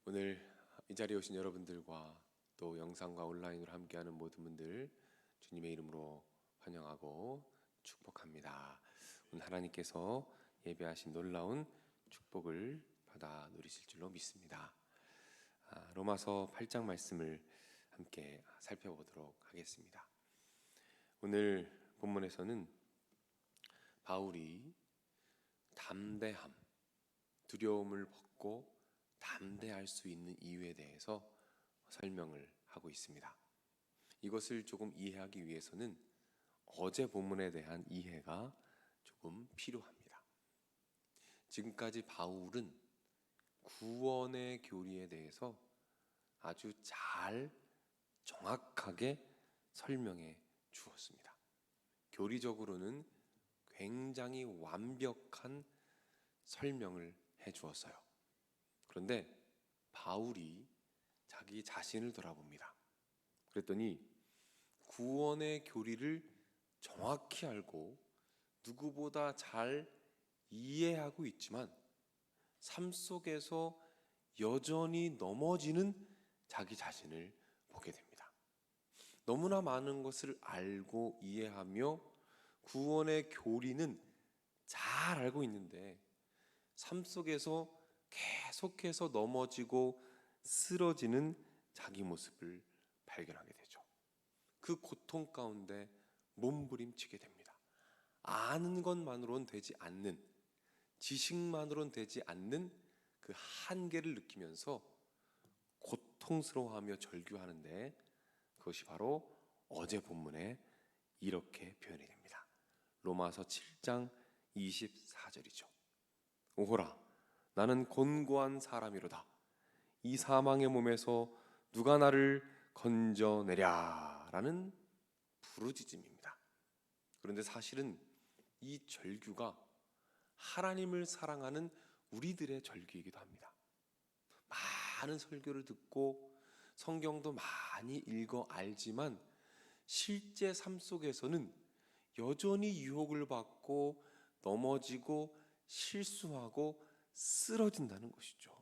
오늘 이 자리에 오신 여러분들과 또 영상과 온라인으로 함께하는 모든 분들 주님의 이름으로 환영하고 축복합니다. 오늘 하나님께서 예배하신 놀라운 축복을 받아 누리실 줄로 믿습니다. 로마서 8장 말씀을 함께 살펴보도록 하겠습니다. 오늘 본문에서는 바울이 담대함, 두려움을 벗고 담대할 수 있는 이유에 대해서 설명을 하고 있습니다. 이것을 조금 이해하기 위해서는 어제 본문에 대한 이해가 조금 필요합니다. 지금까지 바울은 구원의 교리에 대해서 아주 잘 정확하게 설명해 주었습니다. 교리적으로는 굉장히 완벽한 설명을 해 주었어요. 그런데 바울이 자기 자신을 돌아봅니다. 그랬더니 구원의 교리를 정확히 알고 누구보다 잘 이해하고 있지만 삶 속에서 여전히 넘어지는 자기 자신을 보게 됩니다. 너무나 많은 것을 알고 이해하며 구원의 교리는 잘 알고 있는데 삶 속에서 계속해서 넘어지고 쓰러지는 자기 모습을 발견하게 되죠. 그 고통 가운데 몸부림치게 됩니다. 아는 것만으로는 되지 않는, 지식만으로는 되지 않는 그 한계를 느끼면서 고통스러워하며 절규하는데, 그것이 바로 어제 본문에 이렇게 표현이 됩니다. 로마서 7장 24절이죠. 오호라, 나는 곤고한 사람이로다. 이 사망의 몸에서 누가 나를 건져내랴 라는 부르짖음입니다. 그런데 사실은 이 절규가 하나님을 사랑하는 우리들의 절규이기도 합니다. 많은 설교를 듣고 성경도 많이 읽어 알지만 실제 삶 속에서는 여전히 유혹을 받고 넘어지고 실수하고 쓰러진다는 것이죠.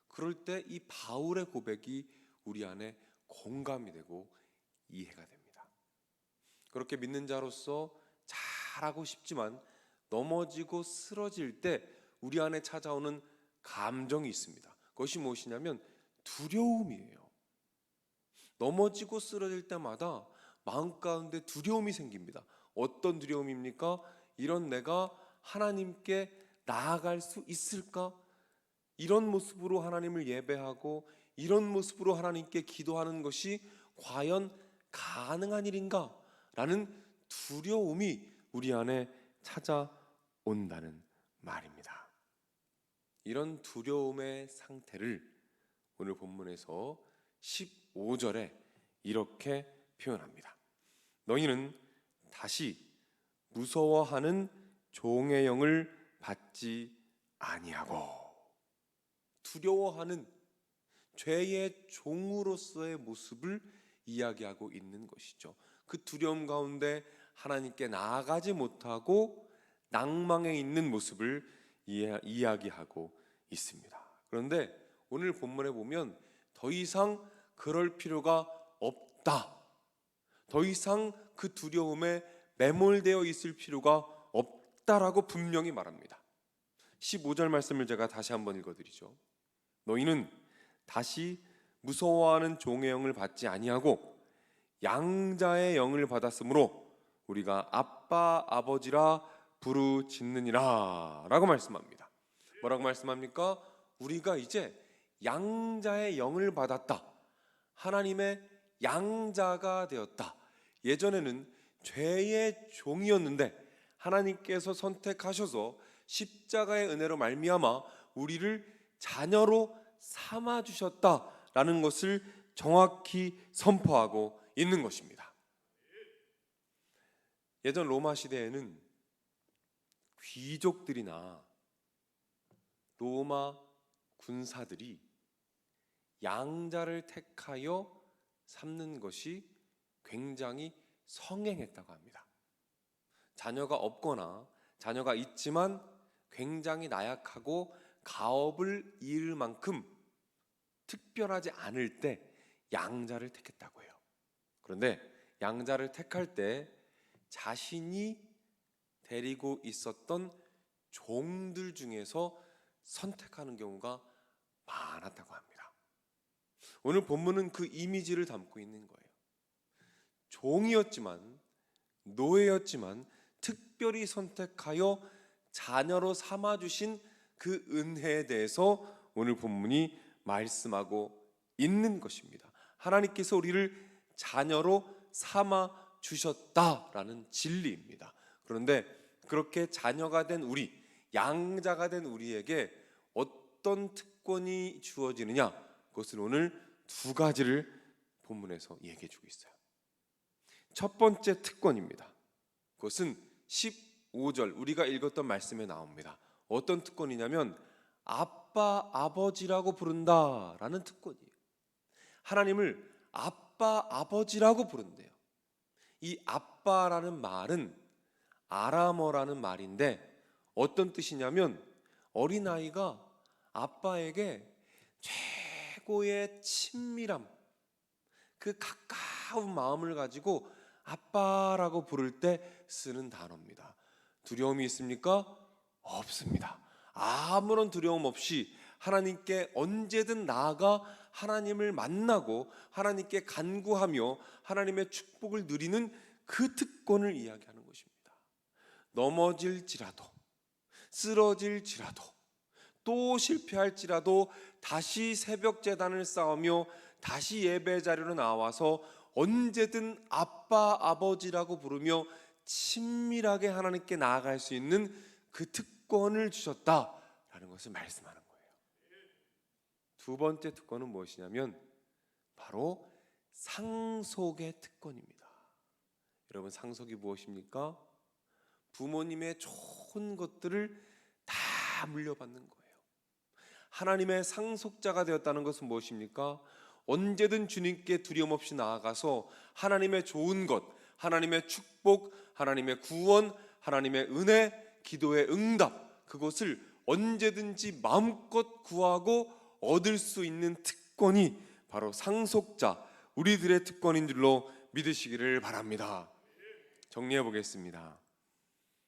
그럴 때 이 바울의 고백이 우리 안에 공감이 되고 이해가 됩니다. 그렇게 믿는 자로서 잘하고 싶지만 넘어지고 쓰러질 때 우리 안에 찾아오는 감정이 있습니다. 그것이 무엇이냐면 두려움이에요. 넘어지고 쓰러질 때마다 마음 가운데 두려움이 생깁니다. 어떤 두려움입니까? 이런 내가 하나님께 나아갈 수 있을까? 이런 모습으로 하나님을 예배하고 이런 모습으로 하나님께 기도하는 것이 과연 가능한 일인가? 라는 두려움이 우리 안에 찾아온다는 말입니다. 이런 두려움의 상태를 오늘 본문에서 15절에 이렇게 표현합니다. 너희는 다시 무서워하는 종의 영을 받지 아니하고, 두려워하는 죄의 종으로서의 모습을 이야기하고 있는 것이죠. 그 두려움 가운데 하나님께 나아가지 못하고 낭망해 있는 모습을 이야기하고 있습니다. 그런데 오늘 본문에 보면 더 이상 그럴 필요가 없다. 더 이상 그 두려움에 매몰되어 있을 필요가 없다라고 분명히 말합니다. 15절 말씀을 제가 다시 한번 읽어드리죠. 너희는 다시 무서워하는 종의 영을 받지 아니하고 양자의 영을 받았으므로 우리가 아빠 아버지라 부르짖느니라 라고 말씀합니다. 뭐라고 말씀합니까? 우리가 이제 양자의 영을 받았다. 하나님의 양자가 되었다. 예전에는 죄의 종이었는데 하나님께서 선택하셔서 십자가의 은혜로 말미암아 우리를 자녀로 삼아 주셨다라는 것을 정확히 선포하고 있는 것입니다. 예전 로마 시대에는 귀족들이나 로마 군사들이 양자를 택하여 삼는 것이 굉장히 성행했다고 합니다. 자녀가 없거나 자녀가 있지만 굉장히 나약하고 가업을 이을 만큼 특별하지 않을 때 양자를 택했다고 해요. 그런데 양자를 택할 때 자신이 데리고 있었던 종들 중에서 선택하는 경우가 많았다고 합니다. 오늘 본문은 그 이미지를 담고 있는 거예요. 종이었지만, 노예였지만 특별히 선택하여 자녀로 삼아주신 그 은혜에 대해서 오늘 본문이 말씀하고 있는 것입니다. 하나님께서 우리를 자녀로 삼아 주셨다라는 진리입니다. 그런데 그렇게 자녀가 된 우리, 양자가 된 우리에게 어떤 특권이 주어지느냐, 그것을 오늘 두 가지를 본문에서 얘기해 주고 있어요. 첫 번째 특권입니다. 그것은 15절 우리가 읽었던 말씀에 나옵니다. 어떤 특권이냐면 아빠, 아버지라고 부른다라는 특권이에요. 하나님을 아빠, 아버지라고 부른대요. 이 아빠라는 말은 아람어라는 말인데 어떤 뜻이냐면 어린아이가 아빠에게 최고의 친밀함, 그 가까운 마음을 가지고 아빠라고 부를 때 쓰는 단어입니다. 두려움이 있습니까? 없습니다. 아무런 두려움 없이 하나님께 언제든 나아가 하나님을 만나고 하나님께 간구하며 하나님의 축복을 누리는 그 특권을 이야기하는 것입니다. 넘어질지라도, 쓰러질지라도, 또 실패할지라도 다시 새벽 제단을 쌓으며 다시 예배 자리로 나와서 언제든 아빠, 아버지라고 부르며 친밀하게 하나님께 나아갈 수 있는 그 특권을 주셨다라는 것을 말씀하는 거예요. 두 번째 특권은 무엇이냐면 바로 상속의 특권입니다. 여러분, 상속이 무엇입니까? 부모님의 좋은 것들을 다 물려받는 거예요. 하나님의 상속자가 되었다는 것은 무엇입니까? 언제든 주님께 두려움 없이 나아가서 하나님의 좋은 것, 하나님의 축복, 하나님의 구원, 하나님의 은혜, 기도의 응답, 그것을 언제든지 마음껏 구하고 얻을 수 있는 특권이 바로 상속자, 우리들의 특권인 줄로 믿으시기를 바랍니다. 정리해 보겠습니다.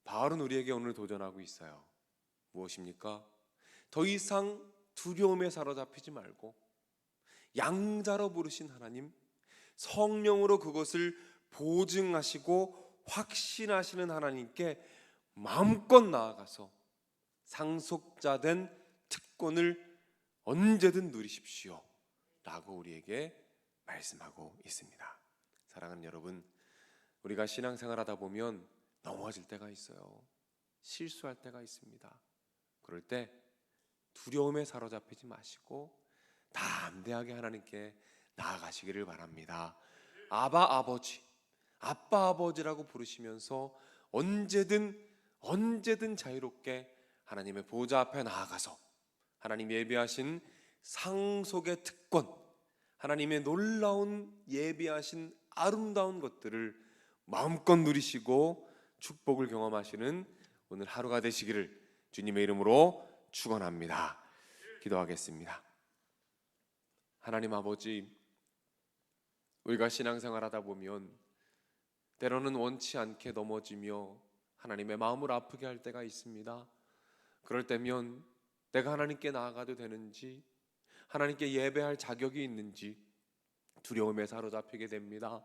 바울은 우리에게 오늘 도전하고 있어요. 무엇입니까? 더 이상 두려움에 사로잡히지 말고 양자로 부르신 하나님, 성령으로 그것을 보증하시고 확신하시는 하나님께 마음껏 나아가서 상속자 된 특권을 언제든 누리십시오 라고 우리에게 말씀하고 있습니다. 사랑하는 여러분, 우리가 신앙생활 하다 보면 넘어질 때가 있어요. 실수할 때가 있습니다. 그럴 때 두려움에 사로잡히지 마시고 담대하게 하나님께 나아가시기를 바랍니다. 아바 아버지, 아빠 아버지라고 부르시면서 언제든 자유롭게 하나님의 보좌 앞에 나아가서 하나님 예비하신 상속의 특권, 하나님의 놀라운 예비하신 아름다운 것들을 마음껏 누리시고 축복을 경험하시는 오늘 하루가 되시기를 주님의 이름으로 축원합니다. 기도하겠습니다. 하나님 아버지, 우리가 신앙생활 하다 보면 때로는 원치 않게 넘어지며 하나님의 마음을 아프게 할 때가 있습니다. 그럴 때면 내가 하나님께 나아가도 되는지, 하나님께 예배할 자격이 있는지 두려움에 사로잡히게 됩니다.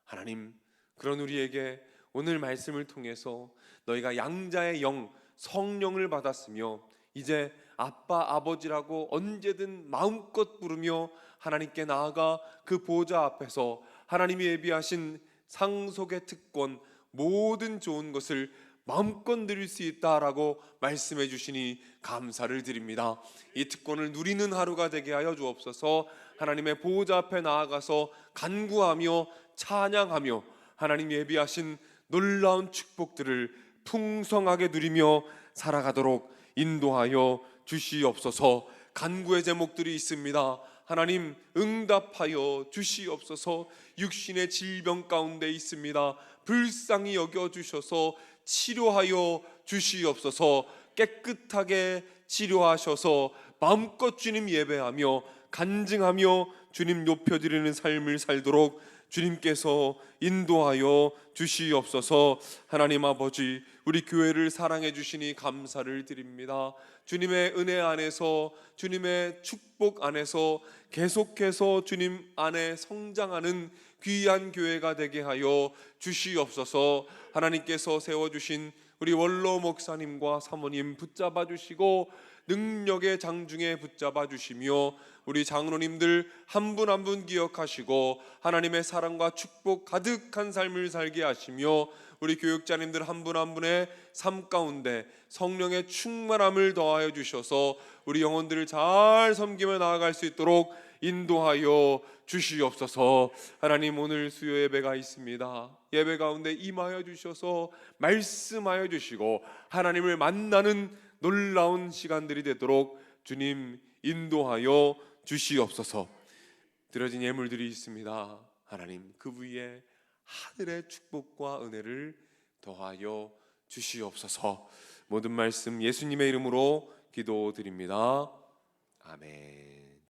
하나님, 그런 우리에게 오늘 말씀을 통해서 너희가 양자의 영, 성령을 받았으며 이제 아빠, 아버지라고 언제든 마음껏 부르며 하나님께 나아가 그 보좌 앞에서 하나님이 예비하신 상속의 특권, 모든 좋은 것을 마음껏 누릴 수 있다라고 말씀해 주시니 감사를 드립니다. 이 특권을 누리는 하루가 되게 하여 주옵소서. 하나님의 보호자 앞에 나아가서 간구하며 찬양하며 하나님 예비하신 놀라운 축복들을 풍성하게 누리며 살아가도록 인도하여 주시옵소서. 간구의 제목들이 있습니다. 하나님 응답하여 주시옵소서. 육신의 질병 가운데 있습니다. 불쌍히 여겨주셔서 치료하여 주시옵소서. 깨끗하게 치료하셔서 마음껏 주님 예배하며 간증하며 주님 높여드리는 삶을 살도록 주님께서 인도하여 주시옵소서. 하나님 아버지, 우리 교회를 사랑해 주시니 감사를 드립니다. 주님의 은혜 안에서, 주님의 축복 안에서 계속해서 주님 안에 성장하는 귀한 교회가 되게 하여 주시옵소서. 하나님께서 세워주신 우리 원로 목사님과 사모님 붙잡아 주시고 능력의 장중에 붙잡아 주시며 우리 장로님들 한 분 한 분 기억하시고 하나님의 사랑과 축복 가득한 삶을 살게 하시며 우리 교육자님들 한 분 한 분의 삶 가운데 성령의 충만함을 더하여 주셔서 우리 영혼들을 잘 섬기며 나아갈 수 있도록 인도하여 주시옵소서. 하나님, 오늘 수요 예배가 있습니다. 예배 가운데 임하여 주셔서 말씀하여 주시고 하나님을 만나는 놀라운 시간들이 되도록 주님 인도하여 주시옵소서. 드려진 예물들이 있습니다. 하나님, 그 위에 하늘의 축복과 은혜를 더하여 주시옵소서. 모든 말씀 예수님의 이름으로 기도드립니다. 아멘.